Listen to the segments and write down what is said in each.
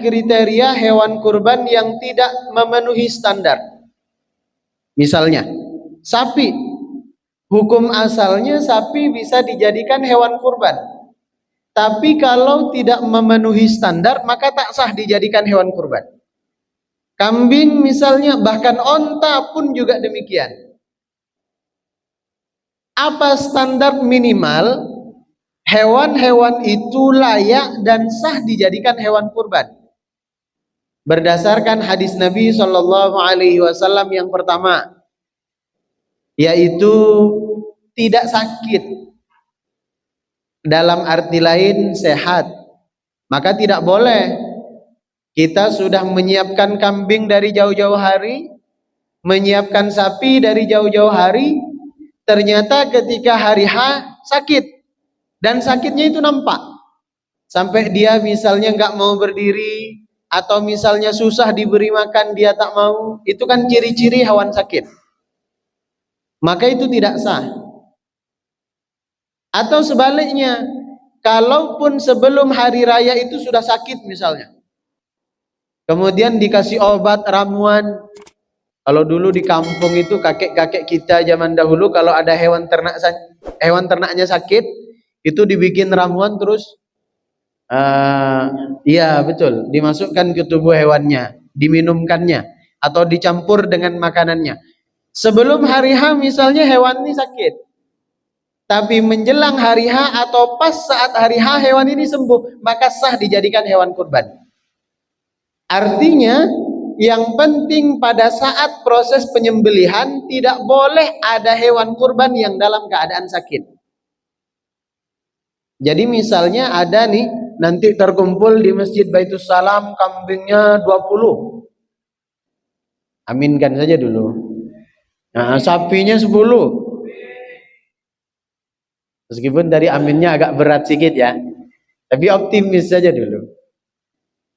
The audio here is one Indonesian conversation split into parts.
kriteria hewan kurban yang tidak memenuhi standar. Misalnya, sapi. Hukum asalnya sapi bisa dijadikan hewan kurban. Tapi kalau tidak memenuhi standar, maka tak sah dijadikan hewan kurban. Kambing misalnya, bahkan onta pun juga demikian. Apa standar minimal hewan-hewan itu layak dan sah dijadikan hewan kurban? Berdasarkan hadis Nabi SAW yang pertama, yaitu tidak sakit, dalam arti lain sehat. Maka tidak boleh kita sudah menyiapkan kambing dari jauh-jauh hari, menyiapkan sapi dari jauh-jauh hari, ternyata ketika hari H sakit, dan sakitnya itu nampak sampai dia misalnya nggak mau berdiri, atau misalnya susah diberi makan dia tak mau. Itu kan ciri-ciri hewan sakit, maka itu tidak sah. Atau sebaliknya, kalaupun sebelum hari raya itu sudah sakit misalnya, kemudian dikasih obat ramuan. Kalau dulu di kampung itu kakek-kakek kita zaman dahulu, kalau ada hewan ternaknya sakit, itu dibikin ramuan terus, iya betul, dimasukkan ke tubuh hewannya, diminumkannya atau dicampur dengan makanannya. Sebelum hari H misalnya hewan ini sakit, tapi menjelang hari H atau pas saat hari H hewan ini sembuh, maka sah dijadikan hewan kurban. Artinya yang penting pada saat proses penyembelihan tidak boleh ada hewan kurban yang dalam keadaan sakit. Jadi misalnya ada nih, nanti terkumpul di Masjid Baitus Salam kambingnya 20. Aminkan saja dulu. Nah, sapinya 10. Meskipun dari aminnya agak berat sedikit ya, tapi optimis saja dulu.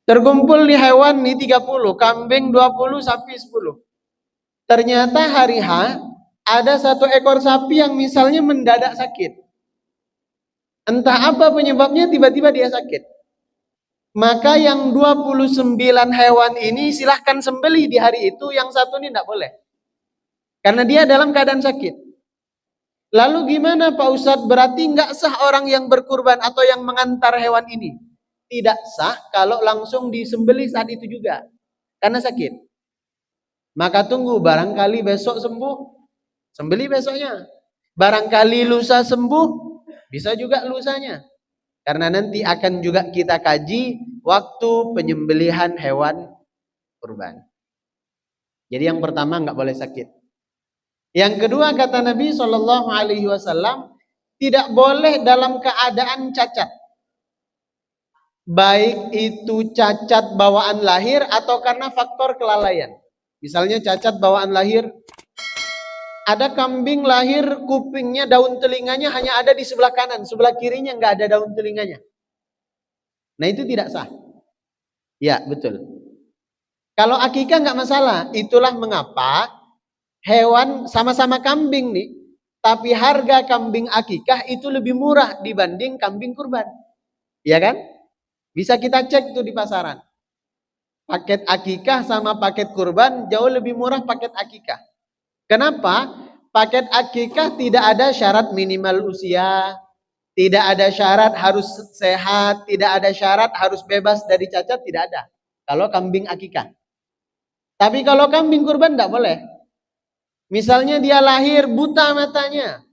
Terkumpul di hewan nih 30, kambing 20, sapi 10. Ternyata hari H ada satu ekor sapi yang misalnya mendadak sakit. Entah apa penyebabnya, tiba-tiba dia sakit. Maka yang 29 hewan ini silahkan sembelih di hari itu, yang satu ini tidak boleh. Karena dia dalam keadaan sakit. Lalu gimana Pak Ustadz? Berarti nggak sah orang yang berkurban atau yang mengantar hewan ini? Tidak sah kalau langsung disembelih saat itu juga, karena sakit. Maka tunggu, barangkali besok sembuh, sembelih besoknya. Barangkali lusa sembuh, bisa juga lusanya. Karena nanti akan juga kita kaji waktu penyembelihan hewan kurban. Jadi yang pertama nggak boleh sakit. Yang kedua kata Nabi SAW, tidak boleh dalam keadaan cacat. Baik itu cacat bawaan lahir atau karena faktor kelalaian. Misalnya cacat bawaan lahir, ada kambing lahir kupingnya, daun telinganya hanya ada di sebelah kanan, sebelah kirinya nggak ada daun telinganya. Nah itu tidak sah. Ya betul. Kalau akikah nggak masalah. Itulah mengapa hewan sama-sama kambing nih, tapi harga kambing akikah itu lebih murah dibanding kambing kurban. Ya kan? Bisa kita cek tuh di pasaran. Paket akikah sama paket kurban jauh lebih murah paket akikah. Kenapa? Paket akikah tidak ada syarat minimal usia, tidak ada syarat harus sehat, tidak ada syarat harus bebas dari cacat, tidak ada. Kalau kambing akikah. Tapi kalau kambing kurban tidak boleh. Misalnya dia lahir buta matanya,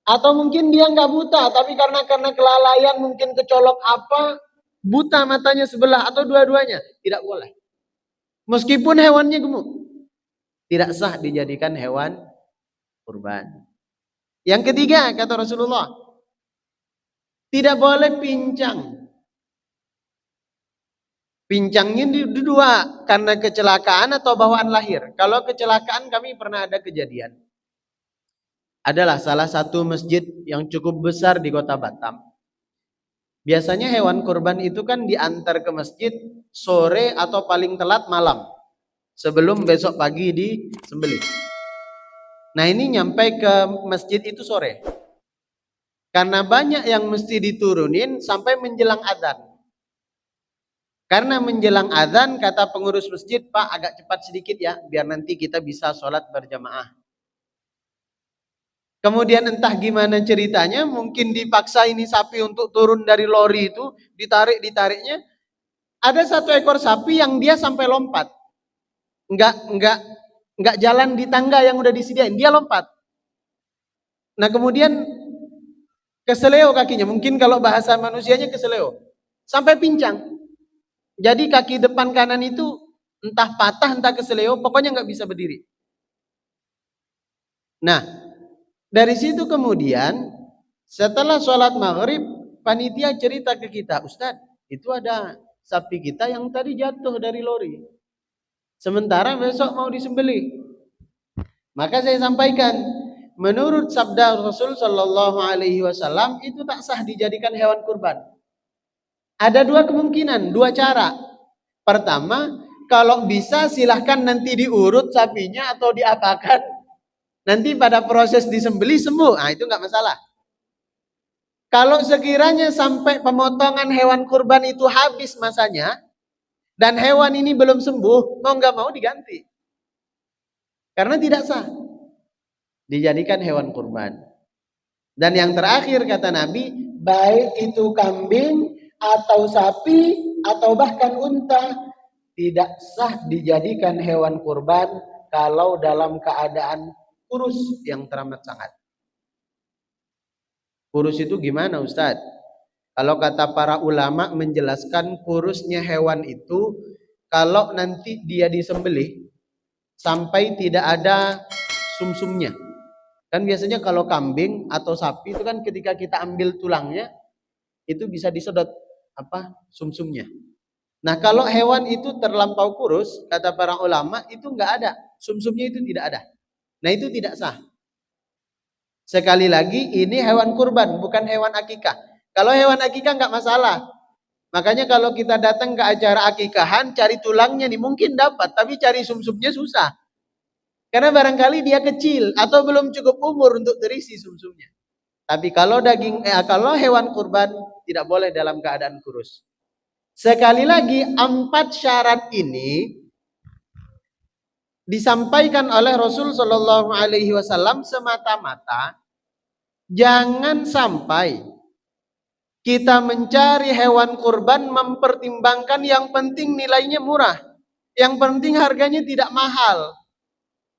atau mungkin dia nggak buta, tapi karena kelalaian mungkin kecolok apa, buta matanya sebelah atau dua-duanya, tidak boleh. Meskipun hewannya gemuk, tidak sah dijadikan hewan kurban. Yang ketiga kata Rasulullah, tidak boleh pincang. Pincangnya dua, karena kecelakaan atau bawaan lahir. Kalau kecelakaan, kami pernah ada kejadian. Adalah salah satu masjid yang cukup besar di kota Batam. Biasanya hewan kurban itu kan diantar ke masjid sore atau paling telat malam, sebelum besok pagi disembelih. Nah ini nyampe ke masjid itu sore, karena banyak yang mesti diturunin sampai menjelang adzan. Karena menjelang azan kata pengurus masjid, Pak agak cepat sedikit ya, biar nanti kita bisa sholat berjamaah. Kemudian entah gimana ceritanya, mungkin dipaksa ini sapi untuk turun dari lori itu, ditariknya. Ada satu ekor sapi yang dia sampai lompat. Enggak jalan di tangga yang udah disediain, dia lompat. Nah kemudian keseleo kakinya, mungkin kalau bahasa manusianya keseleo, sampai pincang. Jadi kaki depan kanan itu entah patah entah keseleo, pokoknya nggak bisa berdiri. Nah dari situ kemudian setelah sholat maghrib, panitia cerita ke kita, Ustadz itu ada sapi kita yang tadi jatuh dari lori, sementara besok mau disembelih. Maka saya sampaikan, menurut sabda Rasul Shallallahu Alaihi Wasallam itu tak sah dijadikan hewan kurban. Ada dua kemungkinan, dua cara. Pertama, kalau bisa silahkan nanti diurut sapinya atau diapakan. Nanti pada proses disembelih sembuh, nah itu nggak masalah. Kalau sekiranya sampai pemotongan hewan kurban itu habis masanya, dan hewan ini belum sembuh, mau nggak mau diganti. Karena tidak sah dijadikan hewan kurban. Dan yang terakhir kata Nabi, baik itu kambing atau sapi atau bahkan unta, tidak sah dijadikan hewan kurban kalau dalam keadaan kurus yang teramat sangat. Kurus itu gimana Ustadz? Kalau kata para ulama menjelaskan kurusnya hewan itu kalau nanti dia disembelih sampai tidak ada sumsumnya. Kan biasanya kalau kambing atau sapi itu kan ketika kita ambil tulangnya itu bisa disedot sumsumnya. Nah kalau hewan itu terlampau kurus, kata para ulama itu nggak ada, sumsumnya itu tidak ada. Nah itu tidak sah. Sekali lagi ini hewan kurban, bukan hewan akikah. Kalau hewan akikah nggak masalah. Makanya kalau kita datang ke acara akikahan, cari tulangnya nih mungkin dapat, tapi cari sumsumnya susah. Karena barangkali dia kecil atau belum cukup umur untuk terisi sumsumnya. Tapi kalau kalau hewan kurban tidak boleh dalam keadaan kurus. Sekali lagi 4 syarat ini disampaikan oleh Rasul Shallallahu Alaihi Wasallam semata-mata jangan sampai kita mencari hewan kurban mempertimbangkan yang penting nilainya murah, yang penting harganya tidak mahal,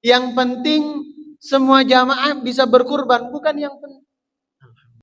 yang penting semua jamaah bisa berkurban, bukan yang penting.